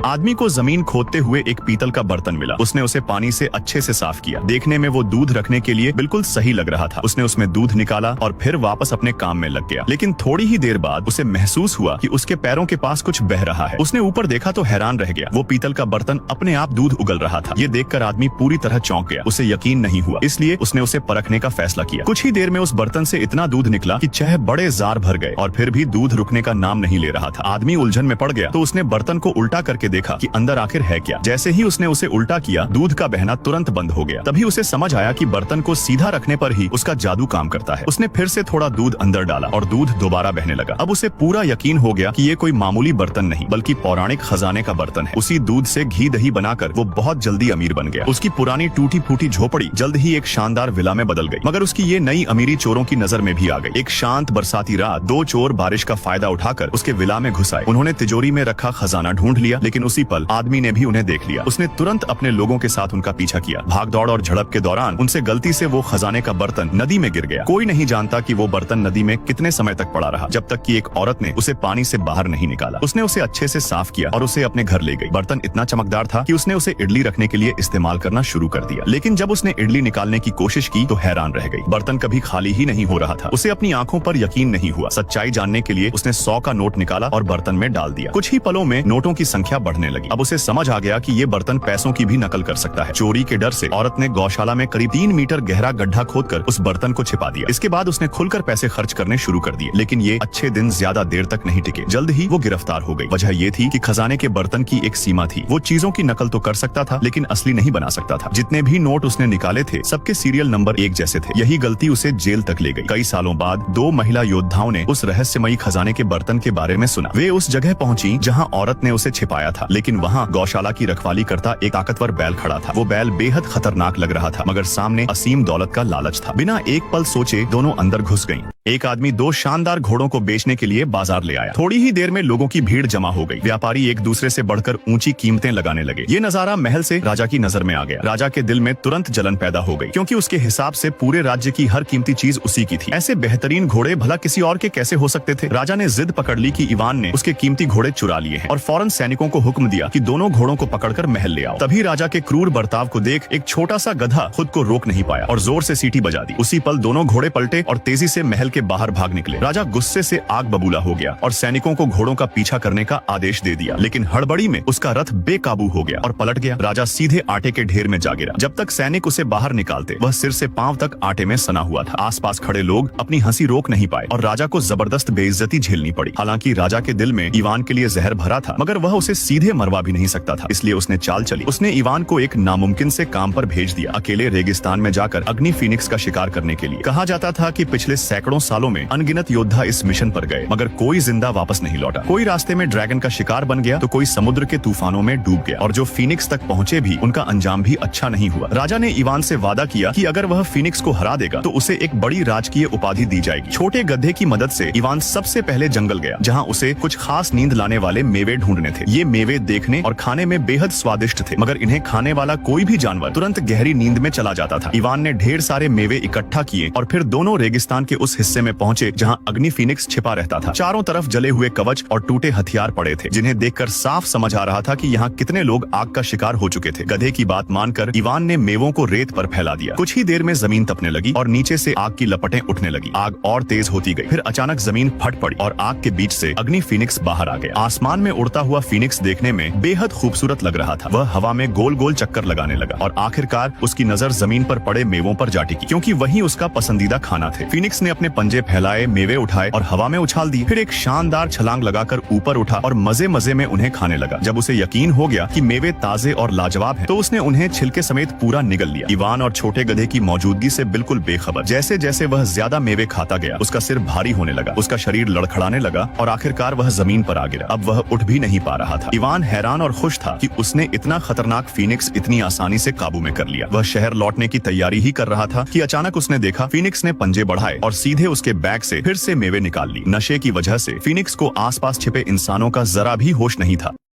आदमी को जमीन खोदते हुए एक पीतल का बर्तन मिला। उसने उसे पानी से अच्छे से साफ किया। देखने में वो दूध रखने के लिए बिल्कुल सही लग रहा था। उसने उसमें दूध निकाला और फिर वापस अपने काम में लग गया। लेकिन थोड़ी ही देर बाद उसे महसूस हुआ कि उसके पैरों के पास कुछ बह रहा है। उसने ऊपर देखा तो हैरान रह गया। वो पीतल का बर्तन अपने आप दूध उगल रहा था। ये देखकर आदमी पूरी तरह चौंक गया। उसे यकीन नहीं हुआ, इसलिए उसने उसे परखने का फैसला किया। कुछ ही देर में उस बर्तन से इतना दूध निकला कि चाहे बड़े जार भर गए और फिर भी दूध रुकने का नाम नहीं ले रहा था। आदमी उलझन में पड़ गया तो उसने बर्तन को उल्टा करके देखा कि अंदर आखिर है क्या। जैसे ही उसने उसे उल्टा किया, दूध का बहना तुरंत बंद हो गया। तभी उसे समझ आया कि बर्तन को सीधा रखने पर ही उसका जादू काम करता है। उसने फिर से थोड़ा दूध अंदर डाला और दूध दोबारा बहने लगा। अब उसे पूरा यकीन हो गया कि ये कोई मामूली बर्तन नहीं बल्कि पौराणिक खजाने का बर्तन है। उसी दूध से घी दही बनाकर वो बहुत जल्दी अमीर बन गया। उसकी पुरानी टूटी फूटी झोपड़ी जल्द ही एक शानदार विला में बदल गई। मगर उसकी ये नई अमीरी चोरों की नजर में भी आ गई। एक शांत बरसाती रात दो चोर बारिश का फायदा उठाकर उसके विला में घुस आए। उन्होंने तिजोरी में रखा खजाना ढूंढ लिया, लेकिन उसी पल आदमी ने भी उन्हें देख लिया। उसने तुरंत अपने लोगों के साथ उनका पीछा किया। भाग दौड़ और झड़प के दौरान उनसे गलती से वो खजाने का बर्तन नदी में गिर गया। कोई नहीं जानता कि वो बर्तन नदी में कितने समय तक पड़ा रहा, जब तक कि एक औरत ने उसे पानी से बाहर नहीं निकाला। उसने उसे अच्छे से साफ किया और उसे अपने घर ले गई। बर्तन इतना चमकदार था कि उसने उसे इडली रखने के लिए इस्तेमाल करना शुरू कर दिया। लेकिन जब उसने इडली निकालने की कोशिश की तो हैरान रह गई। बर्तन कभी खाली ही नहीं हो रहा था। उसे अपनी आंखों पर यकीन नहीं हुआ। सच्चाई जानने के लिए उसने 100 का नोट निकाला और बर्तन में डाल दिया। कुछ ही पलों में नोटों की संख्या बढ़ने लगी। अब उसे समझ आ गया कि ये बर्तन पैसों की भी नकल कर सकता है। चोरी के डर से औरत ने गौशाला में करीब 3 मीटर गहरा गड्ढा खोदकर उस बर्तन को छिपा दिया। इसके बाद उसने खुलकर पैसे खर्च करने शुरू कर दिए। लेकिन ये अच्छे दिन ज्यादा देर तक नहीं टिके। जल्द ही वो गिरफ्तार हो गई। वजह ये थी कि खजाने के बर्तन की एक सीमा थी। वो चीजों की नकल तो कर सकता था, लेकिन असली नहीं बना सकता था। जितने भी नोट उसने निकाले थे, सबके सीरियल नंबर एक जैसे थे। यही गलती उसे जेल तक ले गई। कई सालों बाद 2 महिला योद्धाओं ने उस रहस्यमयी खजाने के बर्तन के बारे में सुना। वे उस जगह पहुंची जहां औरत ने उसे छिपाया था, लेकिन वहां गौशाला की रखवाली करता एक ताकतवर बैल खड़ा था। वो बैल बेहद खतरनाक लग रहा था, मगर सामने असीम दौलत का लालच था। बिना एक पल सोचे दोनों अंदर घुस गईं। एक आदमी 2 शानदार घोड़ों को बेचने के लिए बाजार ले आया। थोड़ी ही देर में लोगों की भीड़ जमा हो गई। व्यापारी एक दूसरे से बढ़कर ऊंची कीमतें लगाने लगे। ये नजारा महल से राजा की नजर में आ गया। राजा के दिल में तुरंत जलन पैदा हो गई, क्योंकि उसके हिसाब से पूरे राज्य की हर कीमती चीज उसी की थी। ऐसे बेहतरीन घोड़े भला किसी और के कैसे हो सकते थे? राजा ने जिद पकड़ ली कि इवान ने उसके कीमती घोड़े चुरा लिए हैं और फौरन सैनिकों को हुक्म दिया कि दोनों घोड़ों को पकड़कर महल ले आओ। तभी राजा के क्रूर बर्ताव को देख एक छोटा सा गधा खुद को रोक नहीं पाया और जोर से सीटी बजा दी। उसी पल दोनों घोड़े पलटे और तेजी से महल के बाहर भाग निकले। राजा गुस्से से आग बबूला हो गया और सैनिकों को घोड़ों का पीछा करने का आदेश दे दिया। लेकिन हड़बड़ी में उसका रथ बेकाबू हो गया और पलट गया। राजा सीधे आटे के ढेर में जा गिरा। जब तक सैनिक उसे बाहर निकालते, वह सिर से पांव तक आटे में सना हुआ था। आसपास खड़े लोग अपनी हंसी रोक नहीं पाए और राजा को जबरदस्त बेइज्जती झेलनी पड़ी। हालांकि राजा के दिल में इवान के लिए जहर भरा था, मगर वह उसे सीधे मरवा भी नहीं सकता था। इसलिए उसने चाल चली। उसने इवान को एक नामुमकिन से काम पर भेज दिया, अकेले रेगिस्तान में जाकर अग्नि फीनिक्स का शिकार करने के लिए। कहा जाता था कि पिछले सैकड़ों सालों में अनगिनत योद्धा इस मिशन पर गए, मगर कोई जिंदा वापस नहीं लौटा। कोई रास्ते में ड्रैगन का शिकार बन गया तो कोई समुद्र के तूफानों में डूब गया, और जो फीनिक्स तक पहुंचे भी उनका अंजाम भी अच्छा नहीं हुआ। राजा ने इवान से वादा किया कि अगर वह फीनिक्स को हरा देगा तो उसे एक बड़ी राजकीय उपाधि दी जाएगी। छोटे गधे की मदद से इवान सबसे पहले जंगल गया, जहां उसे कुछ खास नींद लाने वाले मेवे ढूंढने थे। ये मेवे देखने और खाने में बेहद स्वादिष्ट थे, मगर इन्हें खाने वाला कोई भी जानवर तुरंत गहरी नींद में चला जाता था। इवान ने ढेर सारे मेवे इकट्ठा किए और फिर दोनों रेगिस्तान के उस हिस्से में पहुंचे जहां अग्नि फीनिक्स छिपा रहता था। चारों तरफ जले हुए कवच और टूटे हथियार पड़े थे, जिन्हें देखकर साफ समझ आ रहा था कि यहाँ कितने लोग आग का शिकार हो चुके थे। गधे की बात मानकर इवान ने मेवों को रेत पर फैला दिया। कुछ ही देर में जमीन तपने लगी और नीचे से आग की लपटें उठने लगी। आग और तेज होती गई। फिर अचानक जमीन फट पड़ी और आग के बीच से अग्नि फीनिक्स बाहर आ गया। आसमान में उड़ता हुआ फीनिक्स देखने में बेहद खूबसूरत लग रहा था। वह हवा में गोल गोल चक्कर लगाने लगा और आखिरकार उसकी नजर जमीन पर पड़े मेवों पर जा टिकी, क्योंकि वही उसका पसंदीदा खाना थे। फीनिक्स ने अपने पंजे फैलाए, मेवे उठाए और हवा में उछाल दिए। फिर एक शानदार छलांग लगाकर ऊपर उठा और मजे मजे में उन्हें खाने लगा। जब उसे यकीन हो गया कि मेवे ताजे और लाजवाब हैं, तो उसने उन्हें छिलके समेत पूरा निगल लिया। इवान और छोटे गधे की मौजूदगी से बिल्कुल बेखबर। जैसे जैसे वह ज्यादा मेवे खाता गया, उसका सिर भारी होने लगा, उसका शरीर लड़खड़ाने लगा और आखिरकार वह जमीन पर आ गिरा। अब वह उठ भी नहीं पा रहा था। इवान हैरान और खुश था कि उसने इतना खतरनाक फीनिक्स इतनी आसानी से काबू में कर लिया। वह शहर लौटने की तैयारी ही कर रहा था कि अचानक उसने देखा फीनिक्स ने पंजे बढ़ाए और सीधे उसके बैग से फिर से मेवे निकाल ली। नशे की वजह से फीनिक्स को आसपास छिपे इंसानों का जरा भी होश नहीं था।